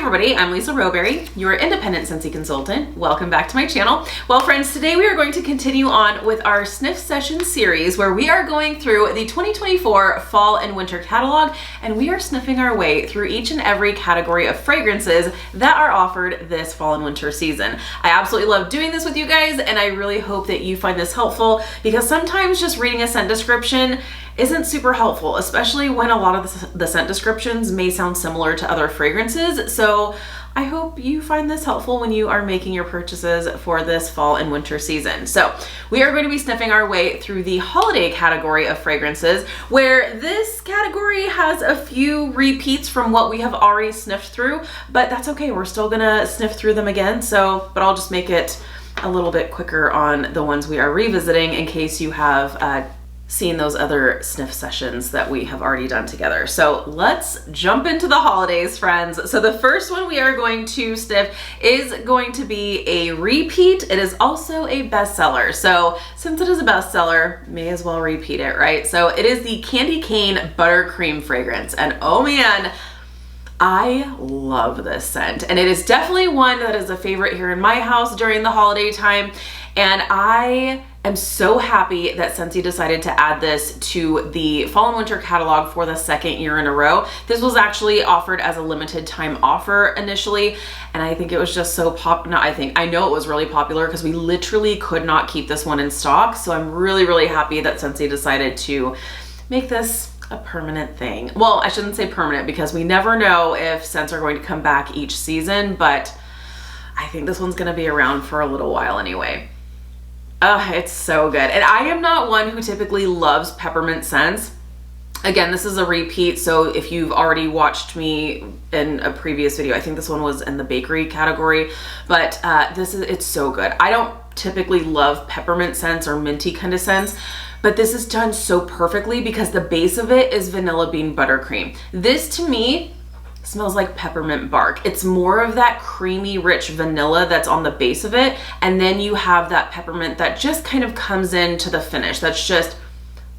everybody, I'm Lisa Rowberry, your independent Scentsy consultant. Welcome back to my channel. Well friends, today we are going to continue on with our Sniff Session series where we are going through the 2024 Fall and Winter catalog, and we are sniffing our way through each and every category of fragrances that are offered this fall and winter season. I absolutely love doing this with you guys, and I really hope that you find this helpful because sometimes just reading a scent description isn't super helpful, especially when a lot of the scent descriptions may sound similar to other fragrances. So I hope you find this helpful when you are making your purchases for this fall and winter season. So we are going to be sniffing our way through the holiday category of fragrances, where this category has a few repeats from what we have already sniffed through, but that's okay. We're still gonna sniff through them again. But I'll just make it a little bit quicker on the ones we are revisiting in case you have seen those other sniff sessions that we have already done together. So let's jump into the holidays, friends. So the first one we are going to sniff is going to be a repeat. It is also a bestseller. So since it is a bestseller, may as well repeat it, right? So it is the Candy Cane Buttercream fragrance. And oh man, I love this scent. And it is definitely one that is a favorite here in my house during the holiday time. And I am so happy that Scentsy decided to add this to the fall and winter catalog for the second year in a row. This was actually offered as a limited time offer initially, and I think it was just so I know it was really popular because we literally could not keep this one in stock. So I'm really, really happy that Scentsy decided to make this a permanent thing. Well, I shouldn't say permanent because we never know if scents are going to come back each season, but I think this one's gonna be around for a little while anyway. It's so good. And I am not one who typically loves peppermint scents. Again, this is a repeat, so if you've already watched me in a previous video, I think this one was in the bakery category, but it's so good. I don't typically love peppermint scents or minty kind of scents, but this is done so perfectly because the base of it is vanilla bean buttercream. This to me smells like peppermint bark. It's more of that creamy, rich vanilla that's on the base of it, and then you have that peppermint that just kind of comes into the finish. That's just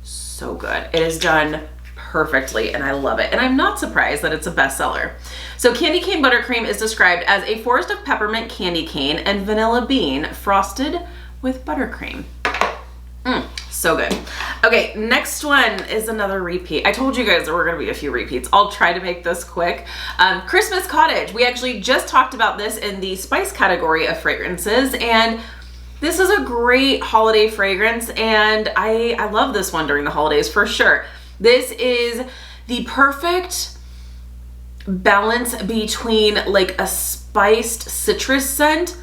so good. It is done perfectly, and I love it. And I'm not surprised that it's a bestseller. So Candy Cane Buttercream is described as a forest of peppermint candy cane and vanilla bean frosted with buttercream. So good. Okay, next one is another repeat. I told you guys there were going to be a few repeats. I'll try to make this quick. Christmas Cottage. We actually just talked about this in the spice category of fragrances, and this is a great holiday fragrance, and I love this one during the holidays for sure. This is the perfect balance between like a spiced citrus scent.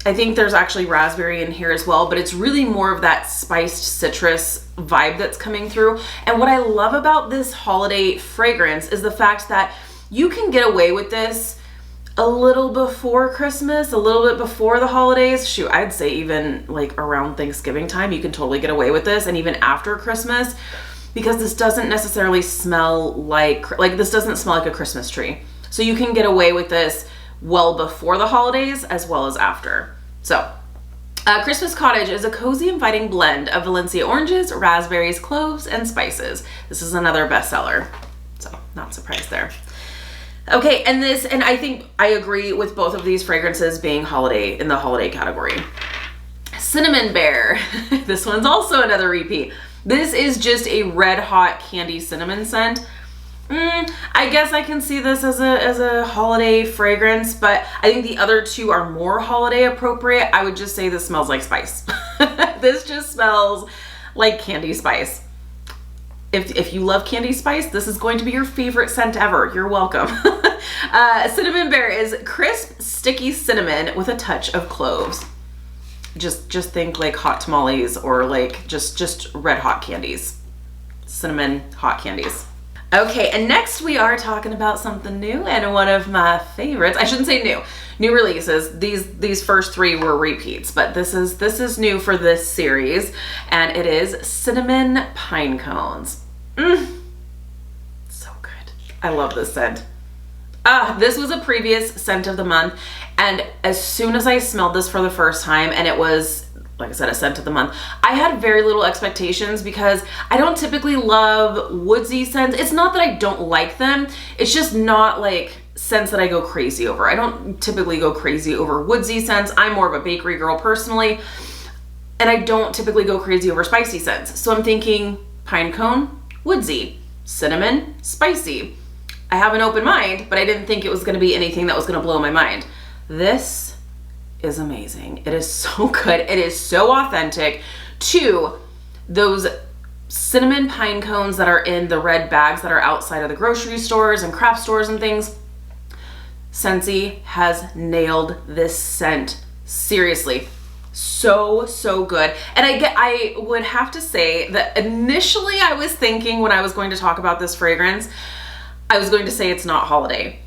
I think there's actually raspberry in here as well, but it's really more of that spiced citrus vibe that's coming through. And what I love about this holiday fragrance is the fact that you can get away with this a little before Christmas, a little bit before the holidays. Shoot, I'd say even like around Thanksgiving time, you can totally get away with this, and even after Christmas, because this doesn't necessarily smell like this doesn't smell like a Christmas tree. So you can get away with this well before the holidays as well as after. So Christmas Cottage is a cozy, inviting blend of Valencia oranges, raspberries, cloves, and spices. This is another bestseller, so not surprised there. Okay, and I think I agree with both of these fragrances being in the holiday category. Cinnamon Bear. This one's also another repeat. This is just a red hot candy cinnamon scent. I guess I can see this as a holiday fragrance, but I think the other two are more holiday appropriate. I would just say this smells like spice. This just smells like candy spice. If you love candy spice, this is going to be your favorite scent ever. You're welcome. Cinnamon Bear is crisp, sticky cinnamon with a touch of cloves. Just think like hot tamales or like just red hot candies. Cinnamon hot candies. Okay, and next we are talking about something new and one of my favorites. I shouldn't say new releases. These first three were repeats, but this is new for this series, and it is Cinnamon Pine Cones. So good. I love this scent. This was a previous scent of the month, and as soon as I smelled this for the first time, and it was, like I said, a scent of the month, I had very little expectations because I don't typically love woodsy scents. It's not that I don't like them, it's just not like scents that I go crazy over. I don't typically go crazy over woodsy scents. I'm more of a bakery girl personally, and I don't typically go crazy over spicy scents. So I'm thinking pine cone, woodsy, cinnamon, spicy. I have an open mind, but I didn't think it was going to be anything that was going to blow my mind. This is amazing. It is so good. It is so authentic to those cinnamon pine cones that are in the red bags that are outside of the grocery stores and craft stores and things. Scentsy has nailed this scent. Seriously. So good. And I would have to say that initially I was thinking when I was going to talk about this fragrance, I was going to say it's not holiday.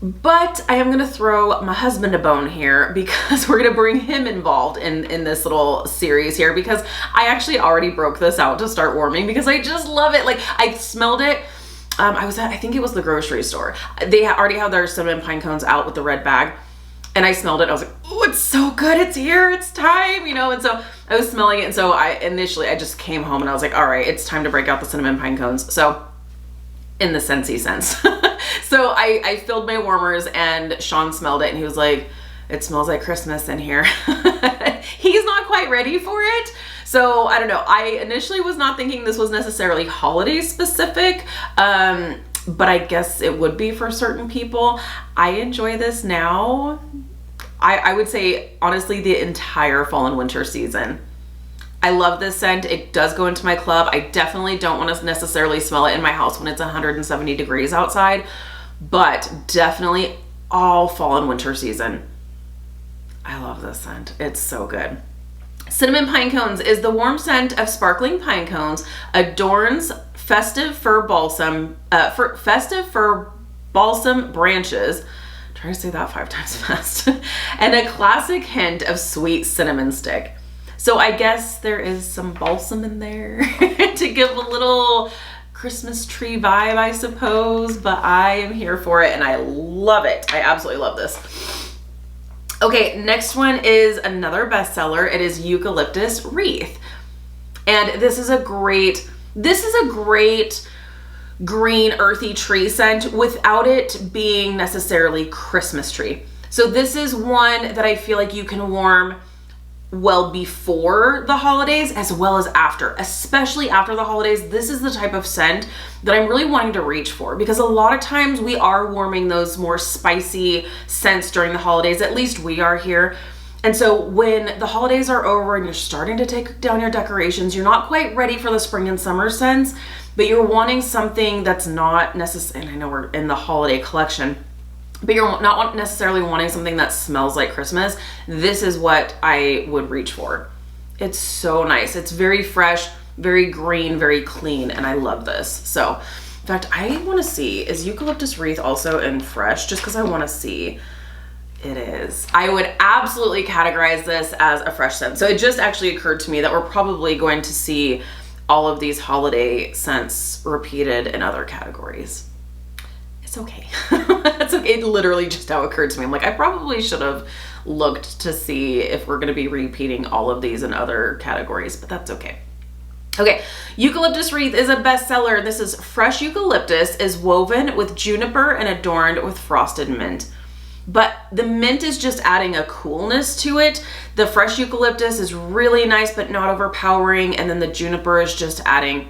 But I am going to throw my husband a bone here because we're going to bring him involved in this little series here, because I actually already broke this out to start warming because I just love it. Like, I smelled it. I think it was the grocery store. They already have their cinnamon pine cones out with the red bag. And I smelled it. I was like, oh, it's so good. It's here. It's time, you know? And so I was smelling it. And so I just came home and I was like, all right, it's time to break out the cinnamon pine cones. So in the Scentsy sense. So I filled my warmers and Sean smelled it and he was like, it smells like Christmas in here. He's not quite ready for it. So I don't know. I initially was not thinking this was necessarily holiday specific. But I guess it would be for certain people. I enjoy this now. I would say, honestly, the entire fall and winter season. I love this scent. It does go into my club. I definitely don't want to necessarily smell it in my house when it's 170 degrees outside, but definitely all fall and winter season. I love this scent. It's so good. Cinnamon Pine Cones is the warm scent of sparkling pine cones, adorns festive fir balsam branches. Try to say that 5 times fast. And a classic hint of sweet cinnamon stick. So I guess there is some balsam in there to give a little Christmas tree vibe, I suppose, but I am here for it and I love it. I absolutely love this. Okay, next one is another bestseller. It is Eucalyptus Wreath. And this is a great green earthy tree scent without it being necessarily Christmas tree. So this is one that I feel like you can warm well before the holidays as well as after, especially after the holidays. This is the type of scent that I'm really wanting to reach for, because a lot of times we are warming those more spicy scents during the holidays. At least we are here. And so when the holidays are over and you're starting to take down your decorations, you're not quite ready for the spring and summer scents, but you're wanting something that's not necessarily, and I know we're in the holiday collection, but you're not necessarily wanting something that smells like Christmas. This is what I would reach for. It's so nice. It's very fresh, very green, very clean, and I love this. So, in fact, I want to see, is Eucalyptus Wreath also in fresh? Just because I want to see. It is. I would absolutely categorize this as a fresh scent. So it just actually occurred to me that we're probably going to see all of these holiday scents repeated in other categories. It's okay. It's okay. It literally just now occurred to me. I'm like, I probably should have looked to see if we're going to be repeating all of these in other categories, but that's okay. Okay, Eucalyptus Wreath is a bestseller. This is fresh eucalyptus, is woven with juniper and adorned with frosted mint. But the mint is just adding a coolness to it. The fresh eucalyptus is really nice, but not overpowering. And then the juniper is just adding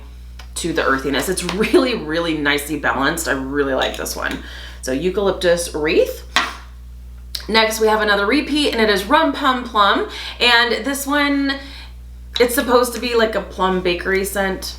to the earthiness. It's really, really nicely balanced. I really like this one. So Eucalyptus Wreath. Next, we have another repeat, and it is Rum Plum. And this one, it's supposed to be like a plum bakery scent.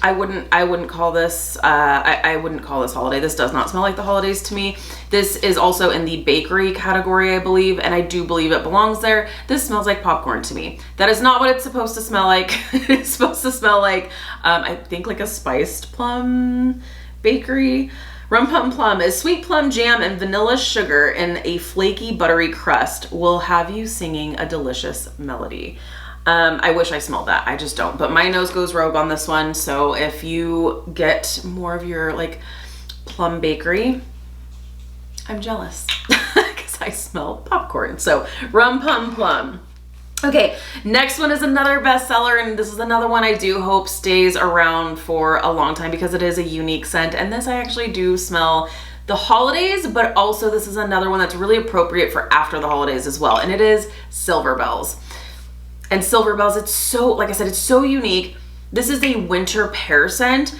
I wouldn't call this, I wouldn't call this holiday. This does not smell like the holidays to me. This is also in the bakery category, I believe, and I do believe it belongs there. This smells like popcorn to me. That is not what it's supposed to smell like. It's supposed to smell like, I think like a spiced plum bakery. Rum Plum is sweet plum jam and vanilla sugar in a flaky buttery crust. Will have you singing a delicious melody. I wish I smelled that. I just don't. But my nose goes rogue on this one. So if you get more of your like plum bakery, I'm jealous because I smell popcorn. So Rum Plum. Okay, next one is another bestseller, and this is another one I do hope stays around for a long time because it is a unique scent. And this I actually do smell the holidays, but also this is another one that's really appropriate for after the holidays as well. And it is Silver Bells. And Silver Bells, it's so, like I said, it's so unique. This is a winter pear scent.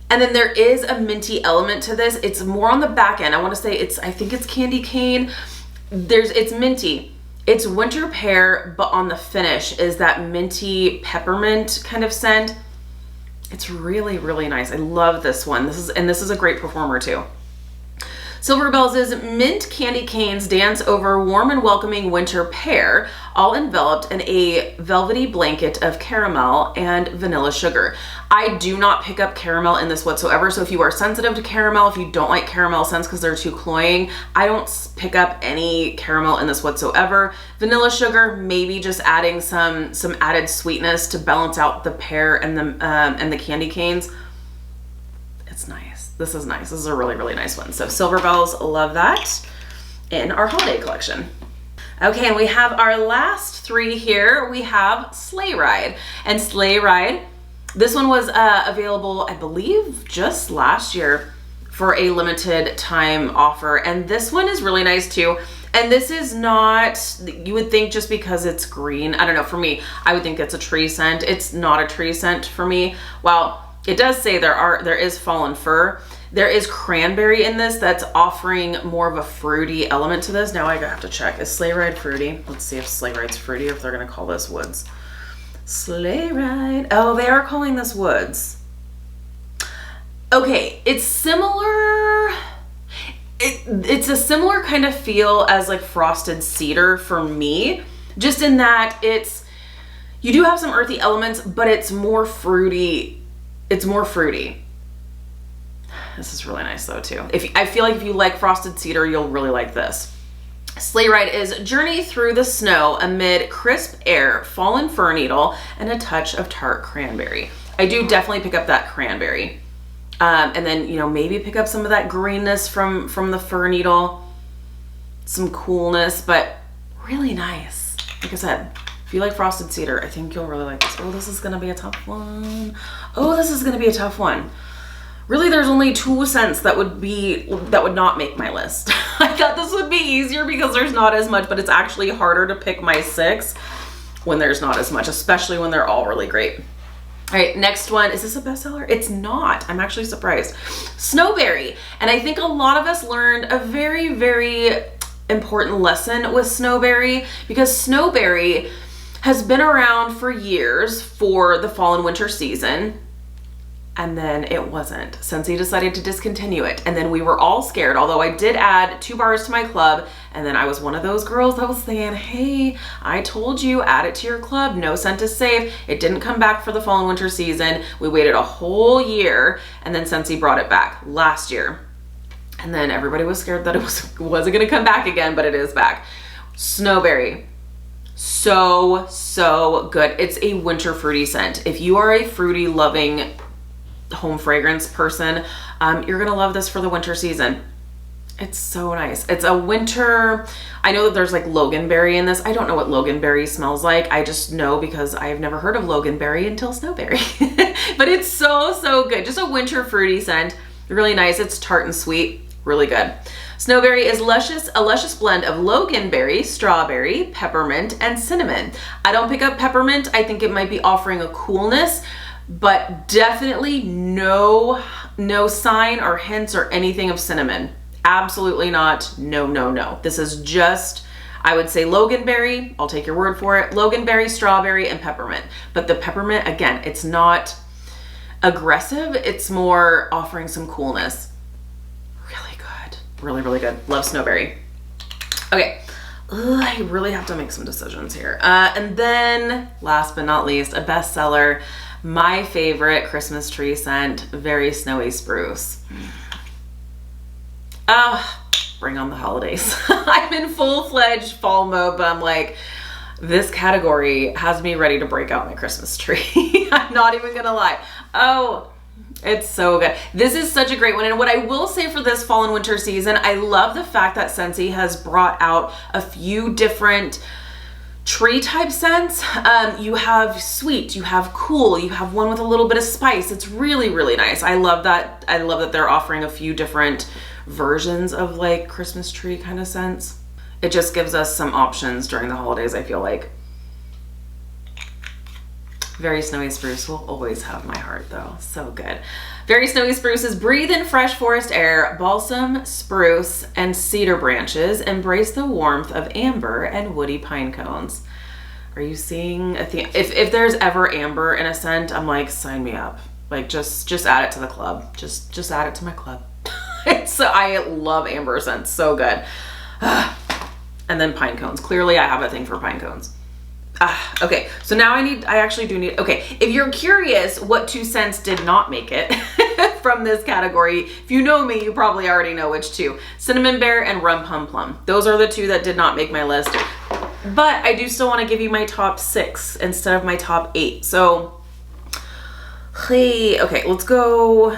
And then there is a minty element to this. It's more on the back end. I want to say I think it's candy cane. It's minty. It's winter pear, but on the finish is that minty peppermint kind of scent. It's really, really nice. I love this one. This is a great performer too. Silver Bells is mint candy canes dance over warm and welcoming winter pear, all enveloped in a velvety blanket of caramel and vanilla sugar. I do not pick up caramel in this whatsoever, so if you are sensitive to caramel, if you don't like caramel scents because they're too cloying, I don't pick up any caramel in this whatsoever. Vanilla sugar, maybe just adding some added sweetness to balance out the pear and the candy canes. It's nice. This is nice. This is a really, really nice one. So Silver Bells, love that in our holiday collection. Okay, and we have our last three here. We have Sleigh Ride. And Sleigh Ride, this one was available, I believe, just last year for a limited time offer. And this one is really nice too. And this is not, you would think just because it's green, I don't know, for me, I would think it's a tree scent. It's not a tree scent for me. Well, it does say there is fallen fir. There is cranberry in this that's offering more of a fruity element to this. Now I have to check. Is Sleigh Ride fruity? Let's see if Sleigh Ride's fruity or if they're going to call this woods. Sleigh Ride. Oh, they are calling this woods. Okay, it's similar. It's a similar kind of feel as like frosted cedar for me. Just in that you do have some earthy elements, but it's more fruity. It's more fruity. This is really nice though too. I feel like if you like frosted cedar, you'll really like this. Sleigh Ride is journey through the snow amid crisp air, fallen fir needle, and a touch of tart cranberry. I do definitely pick up that cranberry. And then, maybe pick up some of that greenness from the fir needle, some coolness, but really nice. Like I said, if you like frosted cedar, I think you'll really like this. Oh, this is gonna be a tough one. Oh, this is gonna be a tough one. Really, there's only 2 scents that would not make my list. I thought this would be easier because there's not as much, but it's actually harder to pick my 6 when there's not as much, especially when they're all really great. All right, next one. Is this a bestseller? It's not. I'm actually surprised. Snowberry. And I think a lot of us learned a very, very important lesson with Snowberry, because Snowberry has been around for years for the fall and winter season, and then it wasn't. Scentsy decided to discontinue it, and then we were all scared, although I did add 2 bars to my club, and then I was one of those girls that was saying, hey, I told you, add it to your club, no scent is safe. It didn't come back for the fall and winter season. We waited a whole year, and then Scentsy brought it back last year. And then everybody was scared that it wasn't gonna come back again, but it is back. Snowberry. So good. It's a winter fruity scent. If you are a fruity loving home fragrance person, you're gonna love this for the winter season. It's so nice. It's a winter, I know that there's like loganberry in this. I don't know what loganberry smells like. I just know because I've never heard of loganberry until Snowberry. But it's so good. Just a winter fruity scent. Really nice. It's tart and sweet. Really good. Snowberry is a luscious blend of loganberry, strawberry, peppermint, and cinnamon. I don't pick up peppermint. I think it might be offering a coolness, but definitely no sign or hints or anything of cinnamon. Absolutely not. No. This is just, I would say loganberry. I'll take your word for it. Loganberry, strawberry, and peppermint. But the peppermint, again, it's not aggressive. It's more offering some coolness. Really good. Love Snowberry. Okay. I really have to make some decisions here. And then last but not least, a bestseller, my favorite Christmas tree scent, Very Snowy Spruce. Bring on the holidays. I'm in full-fledged fall mode, but I'm like, this category has me ready to break out my Christmas tree. I'm not even gonna lie. Oh, it's so good. This is such a great one. And what I will say for this fall and winter season, I love the fact that Scentsy has brought out a few different tree type scents. You have sweet, you have cool, you have one with a little bit of spice. It's really, really nice. I love that. I love that they're offering a few different versions of like Christmas tree kind of scents. It just gives us some options during the holidays, I feel like. Very Snowy Spruce will always have my heart though. So good. Very Snowy Spruce's breathe in fresh forest air, balsam, spruce, and cedar branches. Embrace the warmth of amber and woody pine cones. Are you seeing a theme? If there's ever amber in a scent, I'm like, sign me up. Like just add it to the club. Just add it to my club. So I love amber scents. So good. And then pine cones. Clearly I have a thing for pine cones. Okay, so now I actually do need, okay, if you're curious what 2 scents did not make it from this category, if you know me, you probably already know which 2. Cinnamon Bear and Rum Plum. Those are the 2 that did not make my list. But I do still want to give you my top 6 instead of my top 8. So, hey, okay, let's go.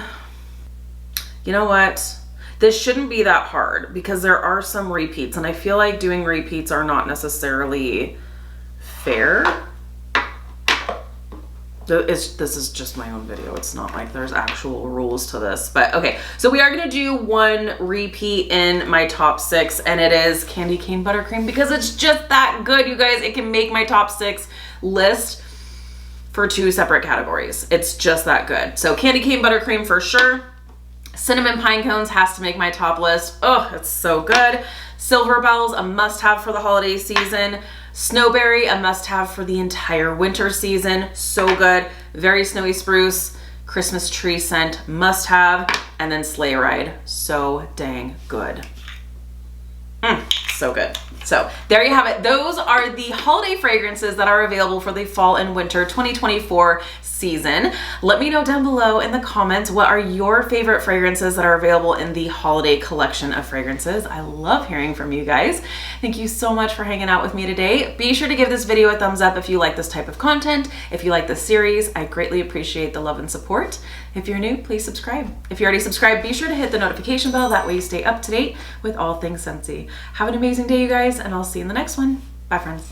You know what? This shouldn't be that hard because there are some repeats, and I feel like doing repeats are not necessarily fair. This is just my own video. It's not like there's actual rules to this, but okay. So we are gonna do 1 repeat in my top 6, and it is Candy Cane Buttercream because it's just that good, you guys. It can make my top 6 list for 2 separate categories. It's just that good. So Candy Cane Buttercream for sure. Cinnamon Pine Cones has to make my top list. Oh, it's so good. Silver Bells, a must-have for the holiday season. Snowberry, a must-have for the entire winter season. So good. Very Snowy Spruce, Christmas tree scent, must-have. And then Sleigh Ride, so dang good. So good. So there you have it. Those are the holiday fragrances that are available for the fall and winter 2024 season. Let me know down below in the comments what are your favorite fragrances that are available in the holiday collection of fragrances. I love hearing from you guys. Thank you so much for hanging out with me today. Be sure to give this video a thumbs up if you like this type of content. If you like this series, I greatly appreciate the love and support. If you're new, please subscribe. If you already subscribed, be sure to hit the notification bell. That way you stay up to date with all things Scentsy. Have an amazing day, you guys, and I'll see you in the next one. Bye, friends.